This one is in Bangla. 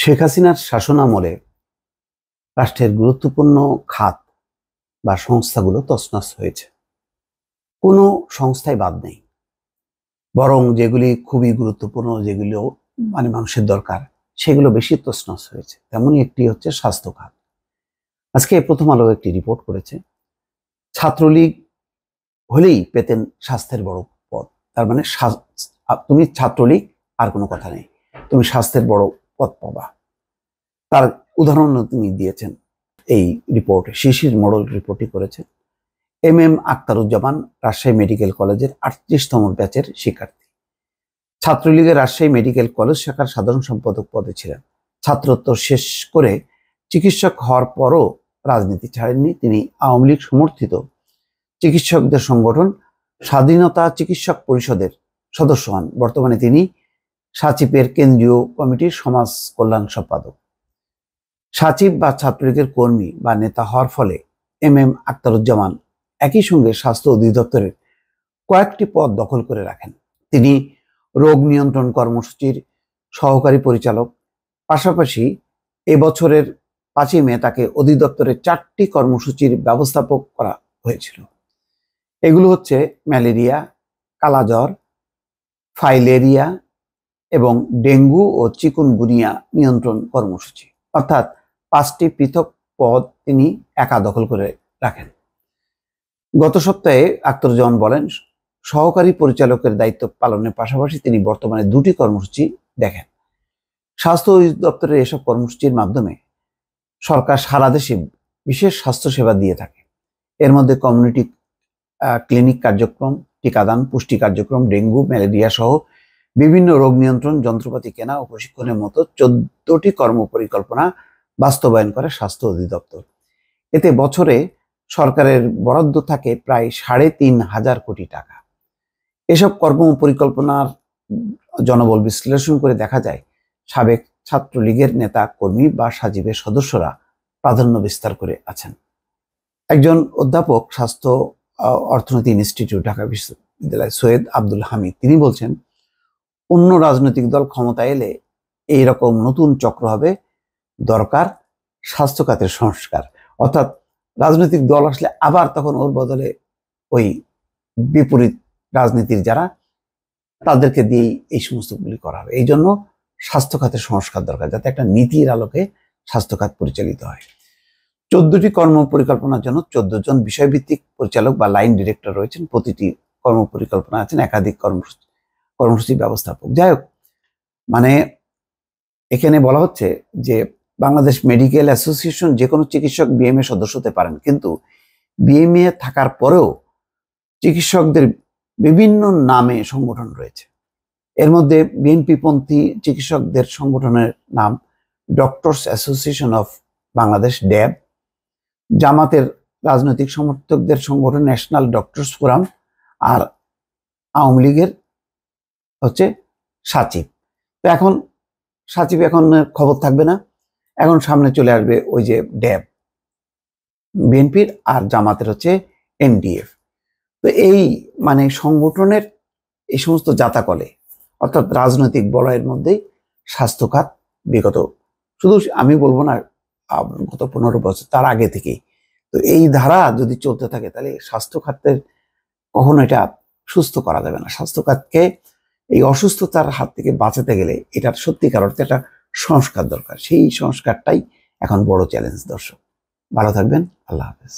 শেখ হাসিনার শাসনামলে রাষ্ট্রের গুরুত্বপূর্ণ খাত বা সংস্থাগুলো তছনছ হয়েছে। কোনো সংস্থাই বাদ নেই, বরং যেগুলি খুবই গুরুত্বপূর্ণ, যেগুলো মানুষের দরকার, সেগুলো বেশি তছনছ হয়েছে। তেমনই একটি হচ্ছে স্বাস্থ্য খাত। আজকে প্রথম আলো একটি রিপোর্ট করেছে, ছাত্রলীগ হলেই পেতেন স্বাস্থ্যের বড় পদ। তার মানে তুমি ছাত্রলীগ আর কোনো কথা নেই, তুমি স্বাস্থ্যের বড় পদ পাবা। তার উদাহরণ তিনি দিয়েছেন এই রিপোর্টে। শিশির মডেল রিপোর্টটি করেছে এম আখতারুজ্জামান, রাজশাহী মেডিকেল কলেজের 38তম ব্যাচের শিক্ষার্থী। ছাত্রলীগের রাজশাহী মেডিকেল কলেজ শাখার সাধারণ সম্পাদক পদে ছিলেন। ছাত্রত্ব শেষ করে চিকিৎসক হওয়ার পরও রাজনীতি ছাড়েননি তিনি। আওয়ামী লীগ সমর্থিত চিকিৎসকদের সংগঠন স্বাধীনতা চিকিৎসক পরিষদের সদস্য হন। বর্তমানে তিনি সাচিপের কেন্দ্রীয় কমিটির সমাজ কল্যাণ সম্পাদক। সাচিব বা ছাত্রলীগের কর্মী বা নেতা হওয়ার ফলে এম আখতারুজ্জামান একই সঙ্গে স্বাস্থ্য অধিদপ্তরের কয়েকটি পদ দখল করে রাখেন। তিনি রোগ নিয়ন্ত্রণ কর্মসূচির সহকারী পরিচালক। পাশাপাশি এবছরের 5ই মে তাকে অধিদপ্তরের 4টি কর্মসূচির ব্যবস্থাপক করা হয়েছিল। এগুলো হচ্ছে ম্যালেরিয়া, কালাজ্বর, ফাইলেরিয়া এবং ডেঙ্গু ও চিকুনগুনিয়া নিয়ন্ত্রণ কর্মসূচি। অর্থাৎ 5টি পৃথক পদ তিনি একা দখল করে রাখেন। গত সপ্তাহে আখতারুজ্জামান বলেন, সহকারী পরিচালকের দায়িত্ব পালনের পাশাপাশি তিনি বর্তমানে 2টি কর্মসূচি দেখেন। স্বাস্থ্য অধিদপ্তরের এসব কর্মসূচির মাধ্যমে সরকার সারা দেশে বিশেষ স্বাস্থ্যসেবা দিয়ে থাকে। এর মধ্যে কমিউনিটি ক্লিনিক কার্যক্রম, টিকাদান, পুষ্টি কার্যক্রম, ডেঙ্গু, ম্যালেরিয়া সহ বিভিন্ন রোগ নিয়ন্ত্রণ যন্ত্রপাতি কেনা ও প্রশিক্ষণের মতো 14টি কর্মপরিকল্পনা বাস্তবায়ন করে স্বাস্থ্য অধিদপ্তর। এতে বছরে সরকারের বরাদ্দ থাকে প্রায় 3.5 কোটি টাকা। এসব কর্মপরিকল্পনার জনবল বিশ্লেষণ করে দেখা যায়, সাবেক ছাত্রলীগের নেতা কর্মী বা সাজিবের সদস্যরা প্রাধান্য বিস্তার করে আছেন। একজন অধ্যাপক, স্বাস্থ্য অর্থনীতি ইনস্টিটিউট, ঢাকা বিশ্ববিদ্যালয়, সৈয়দ আব্দুল হামিদ, তিনি বলছেন, অন্য রাজনৈতিক দল ক্ষমতায় এলে এইরকম নতুন চক্র হবে। দরকার স্বাস্থ্য খাতের সংস্কার। অর্থাৎ রাজনৈতিক দল আসলে আবার তখন ওর বদলে ওই বিপরীত রাজনীতির যারা, তাদেরকে দিয়েই এই সমস্তগুলি করা হবে। এই জন্য স্বাস্থ্য খাতের সংস্কার দরকার, যাতে একটা নীতির আলোকে স্বাস্থ্য খাত পরিচালিত হয়। 14টি কর্ম পরিকল্পনার জন্য 14 জন বিষয়ভিত্তিক পরিচালক বা লাইন ডিরেক্টর রয়েছেন। প্রতিটি কর্ম পরিকল্পনা আছেন একাধিক কর্মসূচি ব্যবস্থাপক। যাই হোক, এখানে বলা হচ্ছে যে বাংলাদেশ মেডিকেল অ্যাসোসিয়েশন যে কোনো চিকিৎসক বিএমএ সদস্য হতে পারেন, কিন্তু বিএমএ থাকার পরেও চিকিৎসকদের বিভিন্ন নামে সংগঠন রয়েছে। এর মধ্যে বিএনপিপন্থী চিকিৎসকদের সংগঠনের নাম ডক্টরস অ্যাসোসিয়েশন অফ বাংলাদেশ, ড্যাব। জামাতের রাজনৈতিক সমর্থকদের সংগঠন ন্যাশনাল ডক্টরস ফোরাম। আর আওয়ামী লীগের হচ্ছে সাচিব। তো এখন সাচিব এখন খবর থাকবে না, এখন সামনে চলে আসবে ওই যে ড্যাব বিএনপির, আর জামাতের হচ্ছে এনডিএফ। তো এই সংগঠনের এই সমস্ত জাতাকলে, অর্থাৎ রাজনৈতিক বলয়ের মধ্যেই স্বাস্থ্য খাত বিগত, শুধু আমি বলবো না, গত 15 বছর, তার আগে থেকেই। তো এই ধারা যদি চলতে থাকে, তাহলে স্বাস্থ্য খাতের কখনো এটা সুস্থ করা যাবে না। স্বাস্থ্য খাতকে এই অসুস্থতার হাত থেকে বাঁচাতে গেলে এটার সত্যিকার অর্থে একটা সংস্কার দরকার। সেই সংস্কারটাই এখন বড় চ্যালেঞ্জ। দর্শক, ভালো থাকবেন। আল্লাহ হাফেজ।